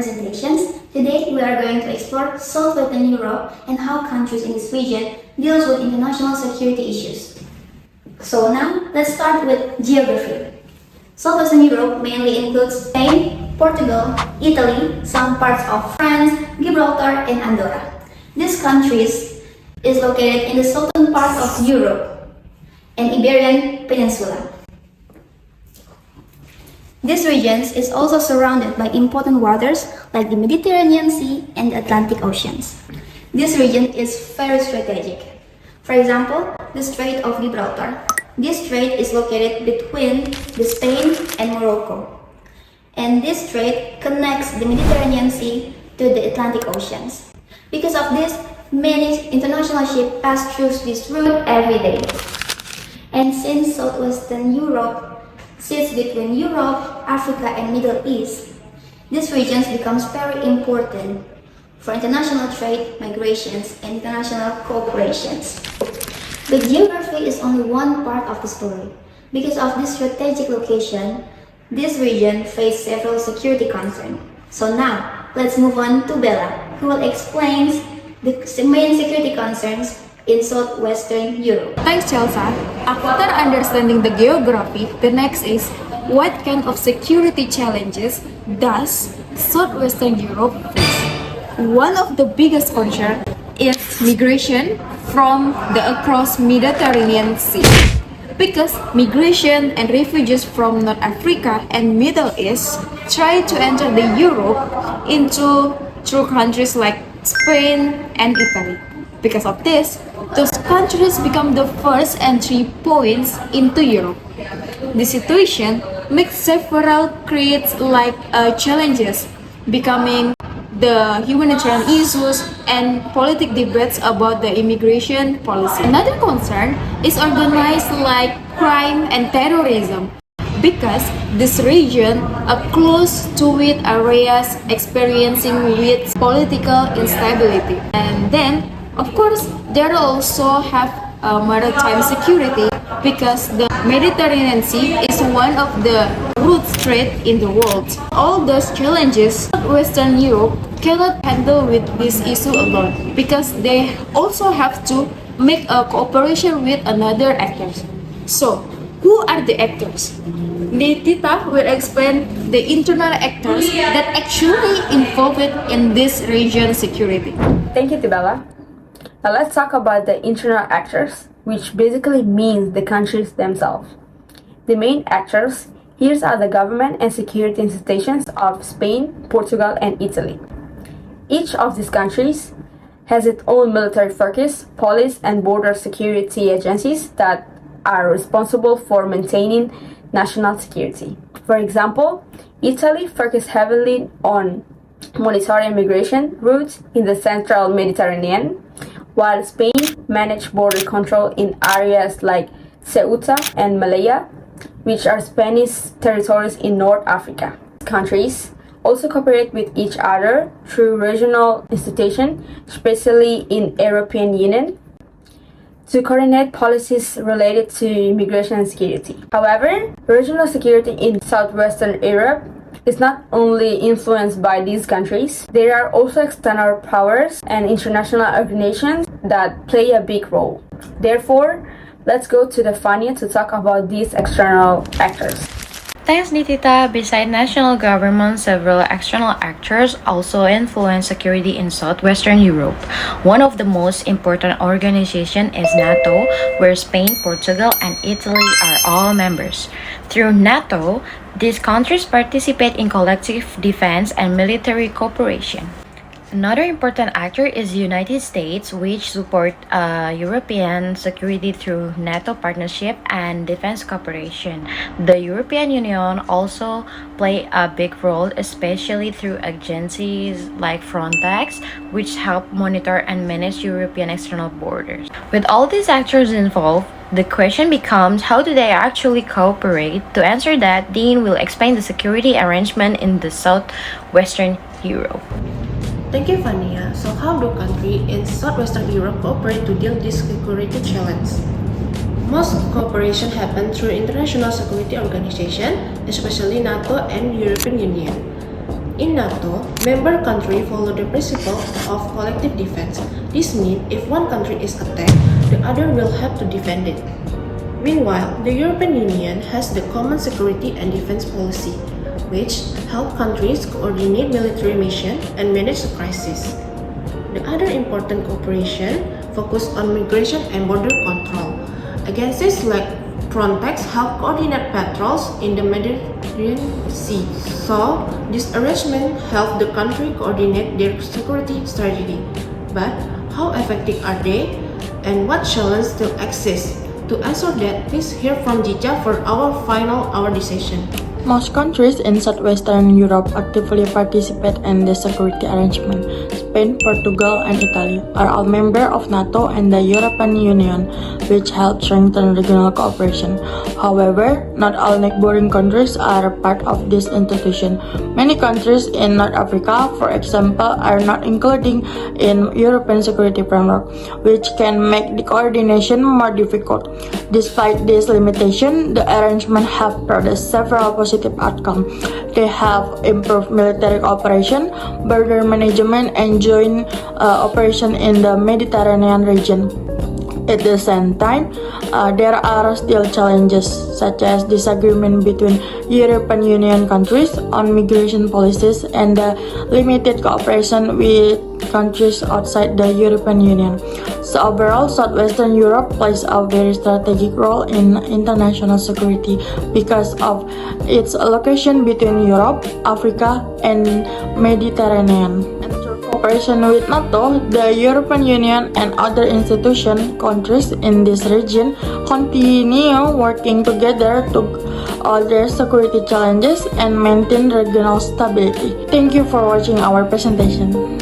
presentations. Today we are going to explore Southwestern Europe and how countries in this region deals with international security issues. So now let's start with geography. Southwestern Europe mainly includes Spain, Portugal, Italy, some parts of France, Gibraltar, and Andorra. These countries is located in the southern part of Europe and Iberian Peninsula. This region is also surrounded by important waters like the Mediterranean Sea and the Atlantic Oceans. This region is very strategic. For example, the Strait of Gibraltar. This strait is located between the Spain and Morocco. And this strait connects the Mediterranean Sea to the Atlantic Oceans. Because of this, many international ships pass through this route every day. And since Southwestern Europe sits between Europe, Africa, and Middle East, this region becomes very important for international trade, migrations, and international cooperations. But geography is only one part of the story. Because of this strategic location, this region faces several security concerns. So now, let's move on to Bella, who will explain the main security concerns in Southwestern Europe. Thanks, Chelsa. After understanding the geography, the next is what kind of security challenges does Southwestern Europe face? One of the biggest concerns is migration from the across Mediterranean Sea. Because migration and refugees from North Africa and Middle East try to enter the Europe through countries like Spain and Italy. Because of this, those countries become the first entry points into Europe. The situation makes several challenges, becoming the humanitarian issues and political debates about the immigration policy. Another concern is organized crime and terrorism, because this region are close to it areas experiencing with political instability. And then, of course, there also have maritime security, because the Mediterranean Sea is one of the root strait in the world. All those challenges, Western Europe cannot handle with this issue alone, because they also have to make a cooperation with another actors. So, who are the actors? Nitita will explain the internal actors that actually involved in this region security. Thank you, Bella. Now let's talk about the internal actors, which basically means the countries themselves. The main actors here are the government and security institutions of Spain, Portugal, and Italy. Each of these countries has its own military forces, police, and border security agencies that are responsible for maintaining national security. For example, Italy focuses heavily on monitoring migration routes in the central Mediterranean, while Spain manages border control in areas like Ceuta and Melilla, which are Spanish territories in North Africa. Countries also cooperate with each other through regional institutions, especially in European Union, to coordinate policies related to immigration and security. However, regional security in Southwestern Europe is not only influenced by these countries. There are also external powers and international organizations that play a big role. Therefore, let's go to the Fannia to talk about these external actors. Thanks, Nitita. Besides national governments, several external actors also influence security in Southwestern Europe. One of the most important organizations is NATO, where Spain, Portugal, and Italy are all members. Through NATO, these countries participate in collective defense and military cooperation. Another important actor is the United States, which support European security through NATO partnership and defense cooperation. The European Union also play a big role, especially through agencies like Frontex, which help monitor and manage European external borders. With all these actors involved, the question becomes, how do they actually cooperate? To answer that, Dean will explain the security arrangement in the Southwestern Europe. Thank you, Fannia. So how do countries in Southwestern Europe cooperate to deal with this security challenge? Most cooperation happens through international security organizations, especially NATO and European Union. In NATO, member countries follow the principle of collective defense. This means if one country is attacked, the other will have to defend it. Meanwhile, the European Union has the Common Security and Defense Policy, which help countries coordinate military missions and manage the crisis. The other important cooperation focus on migration and border control. Agencies like Frontex help coordinate patrols in the Mediterranean Sea. So, this arrangement help the country coordinate their security strategy. But how effective are they? And what challenges still exist? To answer that, please hear from Jija for our decision. Most countries in Southwestern Europe actively participate in the security arrangement. Spain, Portugal, and Italy are all members of NATO and the European Union, which help strengthen regional cooperation. However, not all neighboring countries are part of this institution. Many countries in North Africa, for example, are not included in European security framework, which can make the coordination more difficult. Despite this limitation, the arrangement have produced several positive outcomes. They have improved military cooperation, border management, and joint operation in the Mediterranean region. At the same time, there are still challenges such as disagreement between European Union countries on migration policies and the limited cooperation with countries outside the European Union. So overall, Southwestern Europe plays a very strategic role in international security because of its location between Europe, Africa, and Mediterranean. Cooperation with NATO, the European Union, and other institutions, countries in this region continue working together to address security challenges and maintain regional stability. Thank you for watching our presentation.